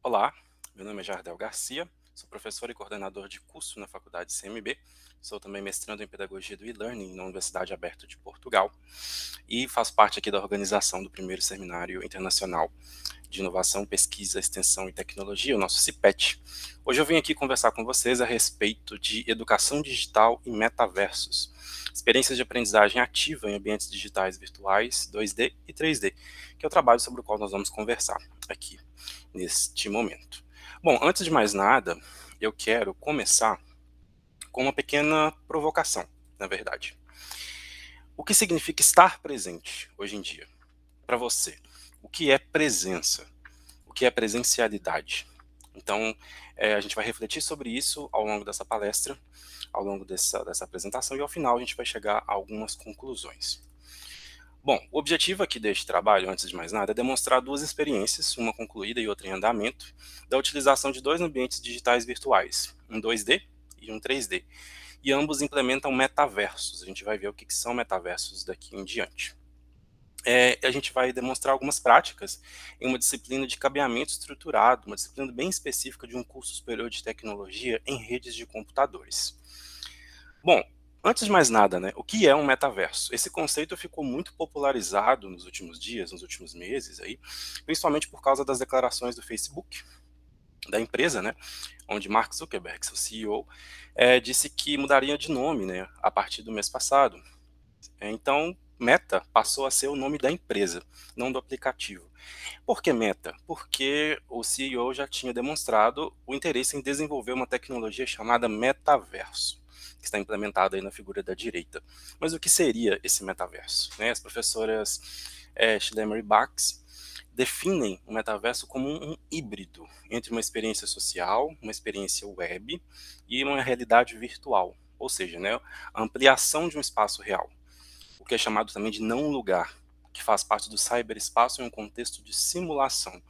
Olá, meu nome é Jardel Garcia, sou professor e coordenador de curso na Faculdade CMB, sou também mestrando em Pedagogia do e-Learning na Universidade Aberta de Portugal e faço parte aqui da organização do primeiro Seminário Internacional de Inovação, Pesquisa, Extensão e Tecnologia, o nosso CIPET. Hoje eu vim aqui conversar com vocês a respeito de educação digital e metaversos, experiências de aprendizagem ativa em ambientes digitais virtuais, 2D e 3D, que é o trabalho sobre o qual nós vamos conversar aqui neste momento. Bom, antes de mais nada, eu quero começar com uma pequena provocação, na verdade. O que significa estar presente hoje em dia? Para você, o que é presença? O que é presencialidade? Então, a gente vai refletir sobre isso ao longo dessa palestra, ao longo dessa apresentação, e ao final a gente vai chegar a algumas conclusões. Bom, o objetivo aqui deste trabalho, antes de mais nada, é demonstrar duas experiências, uma concluída e outra em andamento, da utilização de dois ambientes digitais virtuais, um 2D e um 3D. E ambos implementam metaversos. A gente vai ver o que são metaversos daqui em diante. A gente vai demonstrar algumas práticas em uma disciplina de cabeamento estruturado, uma disciplina bem específica de um curso superior de tecnologia em redes de computadores. Bom, antes de mais nada, né, o que é um metaverso? Esse conceito ficou muito popularizado nos últimos dias, nos últimos meses, aí, principalmente por causa das declarações do Facebook, da empresa, né, onde Mark Zuckerberg, seu CEO, disse que mudaria de nome, né, a partir do mês passado. Então, Meta passou a ser o nome da empresa, não do aplicativo. Por que Meta? Porque o CEO já tinha demonstrado o interesse em desenvolver uma tecnologia chamada metaverso, que está implementada aí na figura da direita. Mas o que seria esse metaverso? Né, as professoras Schlemmer e Bax definem o metaverso como um híbrido entre uma experiência social, uma experiência web e uma realidade virtual, ou seja, né, a ampliação de um espaço real, o que é chamado também de não lugar, que faz parte do cyberespaço em um contexto de simulação.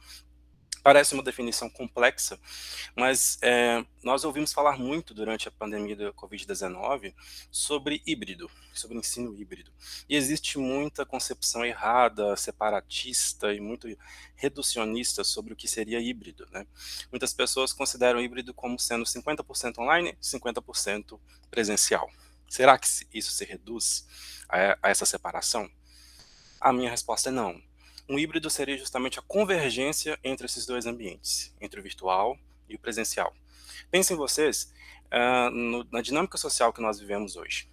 Parece uma definição complexa, mas nós ouvimos falar muito durante a pandemia da Covid-19 sobre híbrido, sobre ensino híbrido. E existe muita concepção errada, separatista e muito reducionista sobre o que seria híbrido, né? Muitas pessoas consideram híbrido como sendo 50% online, 50% presencial. Será que isso se reduz a essa separação? A minha resposta é não. Um híbrido seria justamente a convergência entre esses dois ambientes, entre o virtual e o presencial. Pensem vocês na dinâmica social que nós vivemos hoje.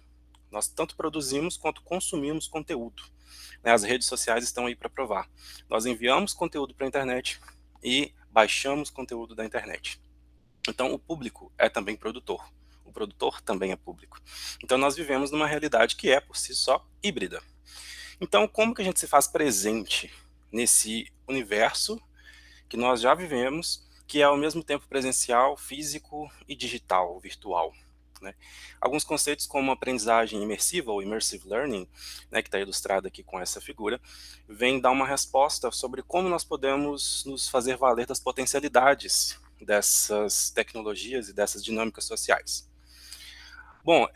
Nós tanto produzimos quanto consumimos conteúdo, né? As redes sociais estão aí para provar. Nós enviamos conteúdo para a internet e baixamos conteúdo da internet. Então, o público é também produtor. O produtor também é público. Então, nós vivemos numa realidade que é, por si só, híbrida. Então, como que a gente se faz presente nesse universo que nós já vivemos, que é ao mesmo tempo presencial, físico e digital, virtual, né? Alguns conceitos como aprendizagem imersiva ou immersive learning, né, que está ilustrado aqui com essa figura, vem dar uma resposta sobre como nós podemos nos fazer valer das potencialidades dessas tecnologias e dessas dinâmicas sociais. Bom,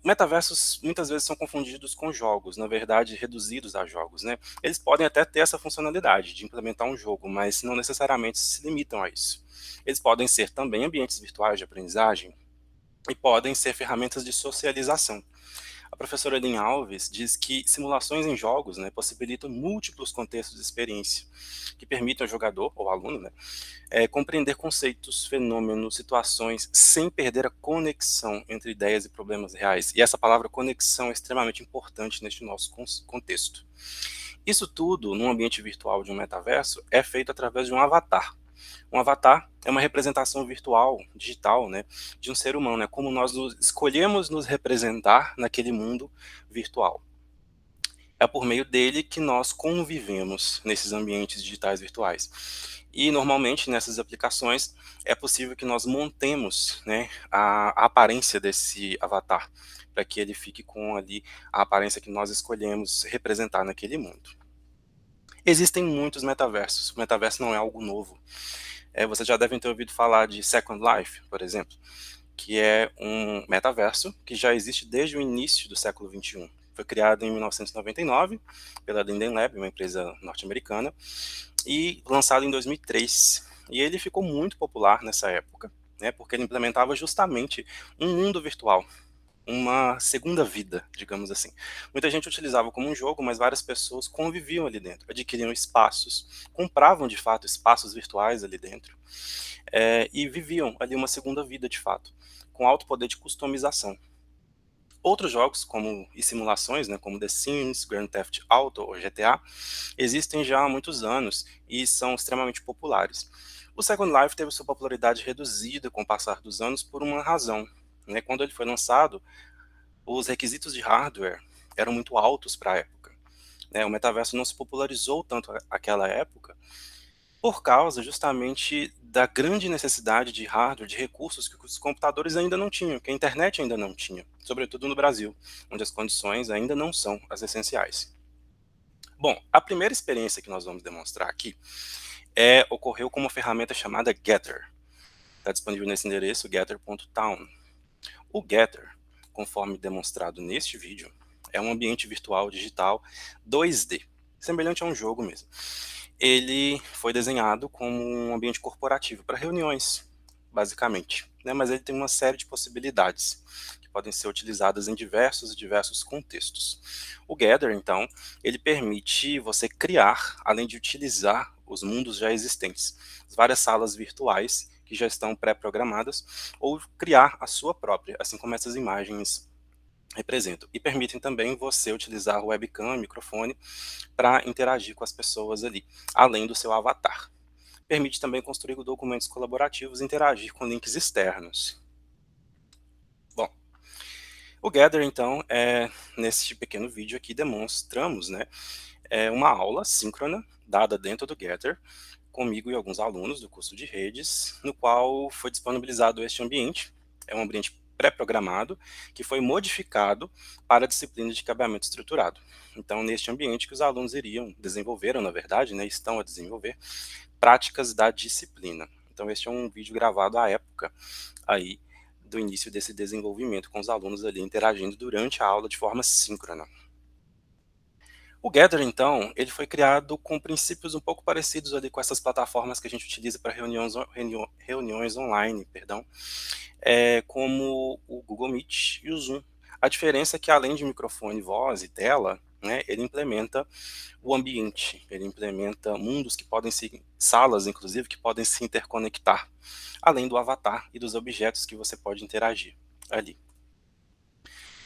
metaversos muitas vezes são confundidos com jogos, na verdade reduzidos a jogos, né. Eles podem até ter essa funcionalidade de implementar um jogo, mas não necessariamente se limitam a isso. Eles podem ser também ambientes virtuais de aprendizagem e podem ser ferramentas de socialização. A professora Lynn Alves diz que simulações em jogos, né, possibilitam múltiplos contextos de experiência, que permitem ao jogador, ou aluno, né, compreender conceitos, fenômenos, situações, sem perder a conexão entre ideias e problemas reais. E essa palavra conexão é extremamente importante neste nosso contexto. Isso tudo, num ambiente virtual de um metaverso, é feito através de um avatar. Um avatar é uma representação virtual, digital, né, de um ser humano. É como nós escolhemos nos representar naquele mundo virtual. É por meio dele que nós convivemos nesses ambientes digitais virtuais. E normalmente nessas aplicações é possível que nós montemos, né, a aparência desse avatar, para que ele fique com ali a aparência que nós escolhemos representar naquele mundo. Existem muitos metaversos. O metaverso não é algo novo. Vocês já devem ter ouvido falar de Second Life, por exemplo, que é um metaverso que já existe desde o início do século XXI. Foi criado em 1999 pela Linden Lab, uma empresa norte-americana, e lançado em 2003. E ele ficou muito popular nessa época, né, porque ele implementava justamente um mundo virtual, uma segunda vida, digamos assim. Muita gente utilizava como um jogo, mas várias pessoas conviviam ali dentro, adquiriam espaços, compravam de fato espaços virtuais ali dentro, e viviam ali uma segunda vida de fato, com alto poder de customização. Outros jogos e simulações, né, como The Sims, Grand Theft Auto ou GTA, existem já há muitos anos e são extremamente populares. O Second Life teve sua popularidade reduzida com o passar dos anos por uma razão, né? Quando ele foi lançado, os requisitos de hardware eram muito altos para a época, né? O metaverso não se popularizou tanto naquela época por causa justamente da grande necessidade de hardware, de recursos que os computadores ainda não tinham, que a internet ainda não tinha, sobretudo no Brasil, onde as condições ainda não são as essenciais. Bom, a primeira experiência que nós vamos demonstrar aqui ocorreu com uma ferramenta chamada Getter. Está disponível nesse endereço, getter.town. O Getter, conforme demonstrado neste vídeo, é um ambiente virtual digital 2D, semelhante a um jogo mesmo. Ele foi desenhado como um ambiente corporativo para reuniões, basicamente, né? Mas ele tem uma série de possibilidades que podem ser utilizadas em diversos contextos. O Gather, então, ele permite você criar, além de utilizar os mundos já existentes, várias salas virtuais que já estão pré-programadas, ou criar a sua própria, assim como essas imagens representam. E permitem também você utilizar o webcam e microfone para interagir com as pessoas ali, além do seu avatar. Permite também construir documentos colaborativos e interagir com links externos. Bom, o Gather, então, nesse pequeno vídeo aqui demonstramos, né, uma aula síncrona dada dentro do Gather, comigo e alguns alunos do curso de redes, no qual foi disponibilizado este ambiente. É um ambiente pré-programado que foi modificado para a disciplina de cabeamento estruturado. Então, neste ambiente que os alunos desenvolveram, na verdade, né, estão a desenvolver práticas da disciplina. Então, este é um vídeo gravado à época aí do início desse desenvolvimento, com os alunos ali interagindo durante a aula de forma síncrona. O Gather, então, ele foi criado com princípios um pouco parecidos ali com essas plataformas que a gente utiliza para reuniões online, perdão, como o Google Meet e o Zoom. A diferença é que, além de microfone, voz e tela, né, ele implementa o ambiente, ele implementa mundos que podem se, salas, inclusive, que podem se interconectar, além do avatar e dos objetos que você pode interagir ali.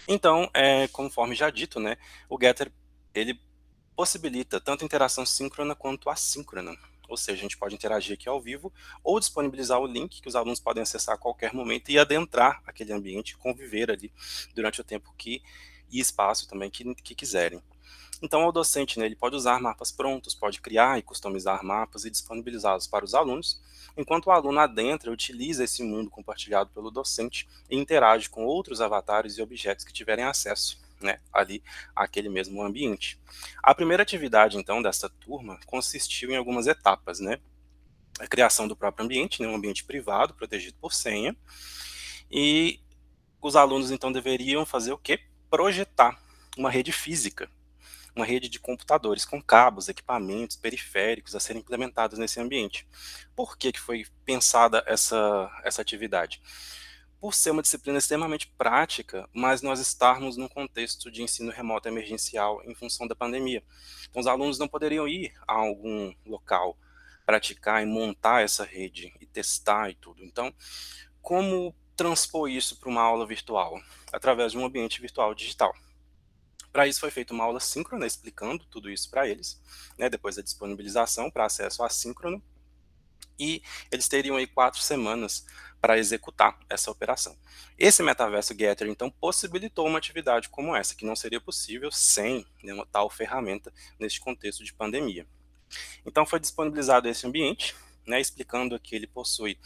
Então, conforme já dito, né, o Gather, ele possibilita tanto interação síncrona quanto assíncrona. Ou seja, a gente pode interagir aqui ao vivo ou disponibilizar o link que os alunos podem acessar a qualquer momento e adentrar aquele ambiente, conviver ali durante o tempo e espaço também que quiserem. Então, o docente, né, ele pode usar mapas prontos, pode criar e customizar mapas e disponibilizá-los para os alunos, enquanto o aluno adentra e utiliza esse mundo compartilhado pelo docente e interage com outros avatares e objetos que tiverem acesso, né, ali àquele mesmo ambiente. A primeira atividade, então, dessa turma consistiu em algumas etapas, né? A criação do próprio ambiente, né, um ambiente privado, protegido por senha, e os alunos, então, deveriam fazer o quê? Projetar uma rede física, uma rede de computadores com cabos, equipamentos, periféricos a serem implementados nesse ambiente. Por que foi pensada essa atividade? Por ser uma disciplina extremamente prática, mas nós estarmos num contexto de ensino remoto emergencial em função da pandemia. Então, os alunos não poderiam ir a algum local, praticar e montar essa rede e testar e tudo. Então, como transpor isso para uma aula virtual? Através de um ambiente virtual digital. Para isso foi feita uma aula síncrona explicando tudo isso para eles, né, depois da disponibilização para acesso assíncrono, e eles teriam aí 4 semanas para executar essa operação. Esse metaverso Getter, então, possibilitou uma atividade como essa, que não seria possível sem nenhuma tal ferramenta neste contexto de pandemia. Então foi disponibilizado esse ambiente, né, explicando que ele possui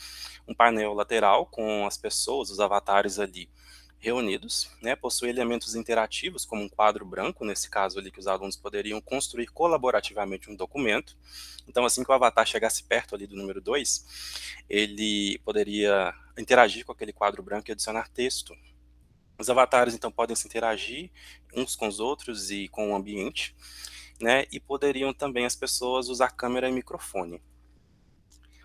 um painel lateral com as pessoas, os avatares ali reunidos, né, possui elementos interativos, como um quadro branco, nesse caso ali que os alunos poderiam construir colaborativamente um documento. Então, assim que o avatar chegasse perto ali do número 2, ele poderia interagir com aquele quadro branco e adicionar texto. Os avatares, então, podem se interagir uns com os outros e com o ambiente, né, e poderiam também as pessoas usar câmera e microfone.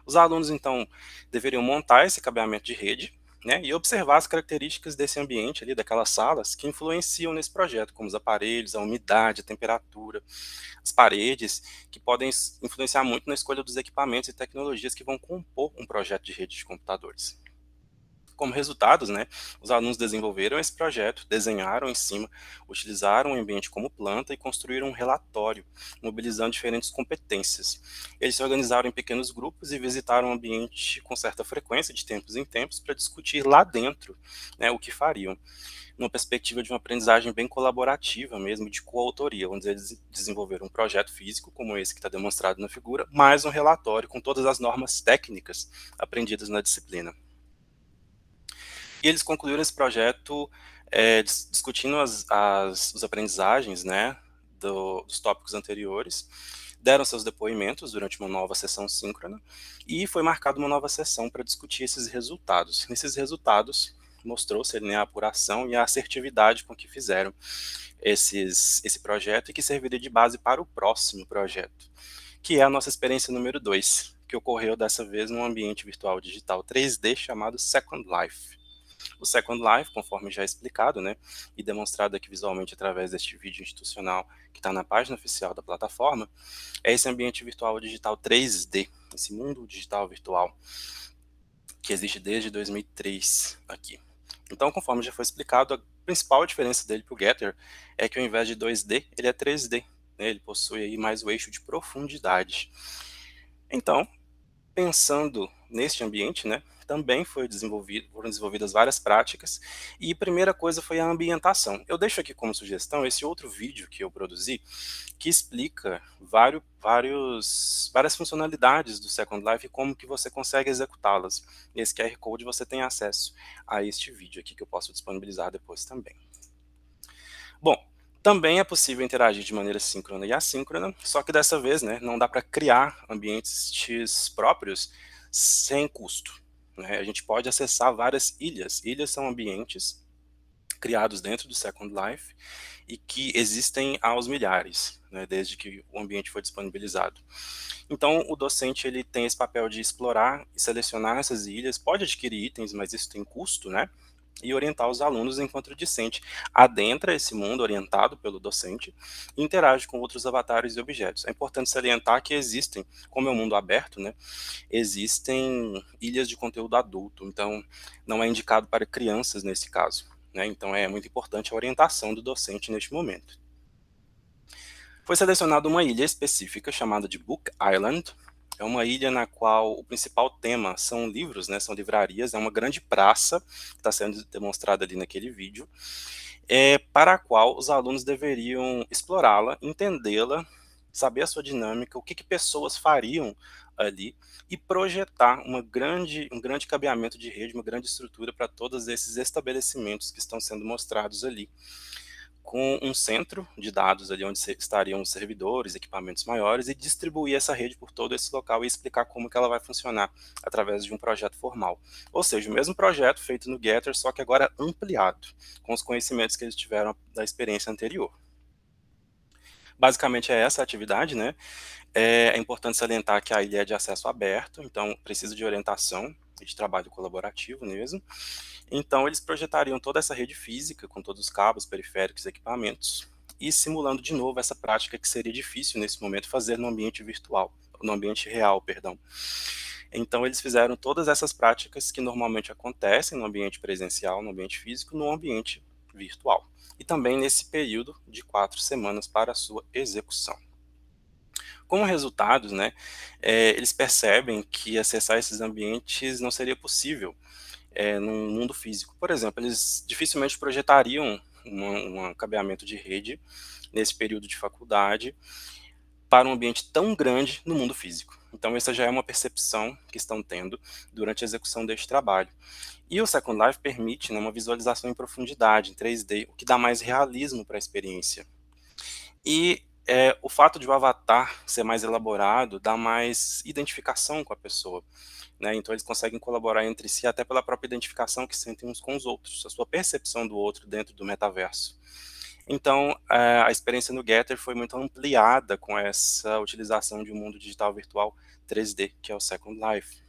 Os alunos, então, deveriam montar esse cabeamento de rede, né, e observar as características desse ambiente ali, daquelas salas, que influenciam nesse projeto, como os aparelhos, a umidade, a temperatura, as paredes, que podem influenciar muito na escolha dos equipamentos e tecnologias que vão compor um projeto de rede de computadores. Como resultados, né, os alunos desenvolveram esse projeto, desenharam em cima, utilizaram o ambiente como planta e construíram um relatório, mobilizando diferentes competências. Eles se organizaram em pequenos grupos e visitaram o ambiente com certa frequência, de tempos em tempos, para discutir lá dentro, né, o que fariam, numa perspectiva de uma aprendizagem bem colaborativa mesmo, de coautoria, onde eles desenvolveram um projeto físico, como esse que está demonstrado na figura, mais um relatório com todas as normas técnicas aprendidas na disciplina. E eles concluíram esse projeto discutindo as aprendizagens, né, dos tópicos anteriores, deram seus depoimentos durante uma nova sessão síncrona e foi marcada uma nova sessão para discutir esses resultados. Nesses resultados, mostrou-se, né, a apuração e a assertividade com que fizeram esse projeto e que serviria de base para o próximo projeto, que é a nossa experiência número 2, que ocorreu dessa vez num ambiente virtual digital 3D chamado Second Life. O Second Life, conforme já explicado, né, e demonstrado aqui visualmente através deste vídeo institucional que está na página oficial da plataforma, é esse ambiente virtual digital 3D, esse mundo digital virtual que existe desde 2003 aqui. Então, conforme já foi explicado, a principal diferença dele para o Getter é que ao invés de 2D, ele é 3D, né, ele possui aí mais o eixo de profundidade. Então, pensando neste ambiente, né, também foram desenvolvidas várias práticas, e a primeira coisa foi a ambientação. Eu deixo aqui como sugestão esse outro vídeo que eu produzi, que explica várias funcionalidades do Second Life e como que você consegue executá-las. Nesse QR Code você tem acesso a este vídeo aqui que eu posso disponibilizar depois também. Bom, também é possível interagir de maneira síncrona e assíncrona, só que dessa vez, né, não dá para criar ambientes próprios sem custo, né? A gente pode acessar várias ilhas. Ilhas são ambientes criados dentro do Second Life e que existem aos milhares, né, desde que o ambiente foi disponibilizado. Então, o docente ele tem esse papel de explorar e selecionar essas ilhas, pode adquirir itens, mas isso tem custo, né? E orientar os alunos enquanto o discente adentra esse mundo orientado pelo docente e interage com outros avatares e objetos. É importante salientar que existem, como é um mundo aberto, né, existem ilhas de conteúdo adulto, então não é indicado para crianças nesse caso, né, então é muito importante a orientação do docente neste momento. Foi selecionada uma ilha específica chamada de Book Island. É uma ilha na qual o principal tema são livros, né, são livrarias, é uma grande praça que está sendo demonstrada ali naquele vídeo, para a qual os alunos deveriam explorá-la, entendê-la, saber a sua dinâmica, o que, que pessoas fariam ali e projetar um grande cabeamento de rede, uma grande estrutura para todos esses estabelecimentos que estão sendo mostrados ali, com um centro de dados ali onde estariam os servidores, equipamentos maiores, e distribuir essa rede por todo esse local e explicar como que ela vai funcionar através de um projeto formal. Ou seja, o mesmo projeto feito no Getter, só que agora ampliado, com os conhecimentos que eles tiveram da experiência anterior. Basicamente é essa a atividade, né? É importante salientar que a ilha é de acesso aberto, então precisa de orientação e de trabalho colaborativo mesmo. Então, eles projetariam toda essa rede física, com todos os cabos, periféricos e equipamentos, e simulando de novo essa prática que seria difícil nesse momento fazer no ambiente virtual, no ambiente real, perdão. Então, eles fizeram todas essas práticas que normalmente acontecem no ambiente presencial, no ambiente físico, no ambiente virtual. E também nesse período de 4 semanas para a sua execução. Como resultados, né, eles percebem que acessar esses ambientes não seria possível num mundo físico. Por exemplo, eles dificilmente projetariam um cabeamento de rede nesse período de faculdade para um ambiente tão grande no mundo físico. Então, essa já é uma percepção que estão tendo durante a execução deste trabalho. E o Second Life permite, né, uma visualização em profundidade, em 3D, o que dá mais realismo para a experiência. E o fato de o avatar ser mais elaborado dá mais identificação com a pessoa, né? Então eles conseguem colaborar entre si até pela própria identificação que sentem uns com os outros, a sua percepção do outro dentro do metaverso. Então, a experiência no Getter foi muito ampliada com essa utilização de um mundo digital virtual 3D, que é o Second Life.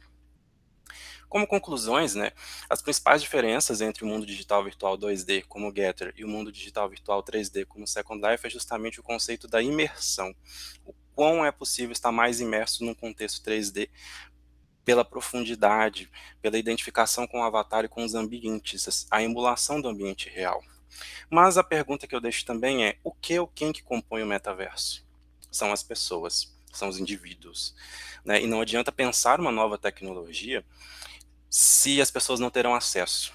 Como conclusões, né, as principais diferenças entre o mundo digital virtual 2D, como o Getter, e o mundo digital virtual 3D, como o Second Life, é justamente o conceito da imersão. O quão é possível estar mais imerso num contexto 3D pela profundidade, pela identificação com o avatar e com os ambientes, a emulação do ambiente real. Mas a pergunta que eu deixo também é: o que ou quem que compõe o metaverso? São as pessoas, são os indivíduos, né? E não adianta pensar uma nova tecnologia se as pessoas não terão acesso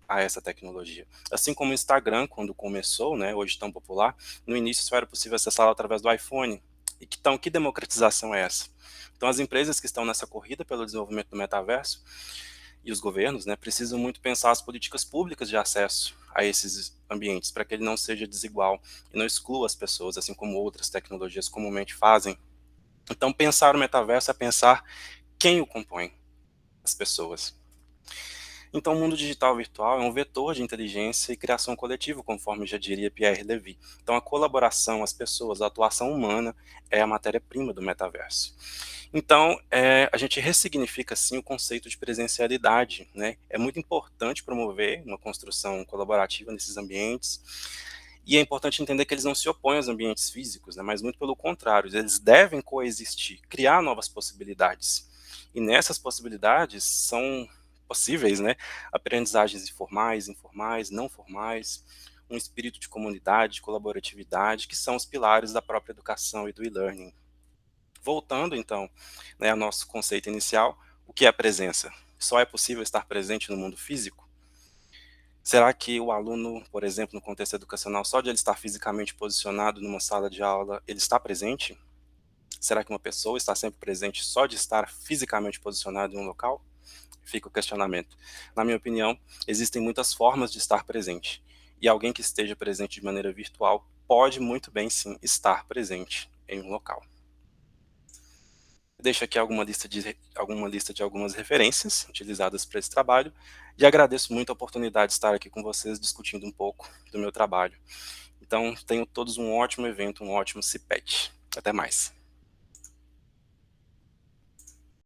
a essa tecnologia. Assim como o Instagram, quando começou, né, hoje tão popular, no início só era possível acessá-lo através do iPhone. Então, que democratização é essa? Então, as empresas que estão nessa corrida pelo desenvolvimento do metaverso e os governos, né, precisam muito pensar as políticas públicas de acesso a esses ambientes, para que ele não seja desigual e não exclua as pessoas, assim como outras tecnologias comumente fazem. Então, pensar o metaverso é pensar quem o compõe, as pessoas. Então, o mundo digital virtual é um vetor de inteligência e criação coletiva, conforme já diria Pierre Levy. Então, a colaboração, as pessoas, a atuação humana é a matéria-prima do metaverso. Então, a gente ressignifica, sim, o conceito de presencialidade, né? É muito importante promover uma construção colaborativa nesses ambientes, e é importante entender que eles não se opõem aos ambientes físicos, né? Mas muito pelo contrário, eles devem coexistir, criar novas possibilidades. E nessas possibilidades são possíveis, né? Aprendizagens informais, não formais, um espírito de comunidade, de colaboratividade, que são os pilares da própria educação e do e-learning. Voltando, então, né, ao nosso conceito inicial, o que é a presença? Só é possível estar presente no mundo físico? Será que o aluno, por exemplo, no contexto educacional, só de ele estar fisicamente posicionado numa sala de aula, ele está presente? Será que uma pessoa está sempre presente só de estar fisicamente posicionado em um local? Fica o questionamento. Na minha opinião, existem muitas formas de estar presente, e alguém que esteja presente de maneira virtual pode muito bem, sim, estar presente em um local. Deixo aqui alguma lista de algumas referências utilizadas para esse trabalho e agradeço muito a oportunidade de estar aqui com vocês discutindo um pouco do meu trabalho. Então, tenham todos um ótimo evento, um ótimo CIPET. Até mais.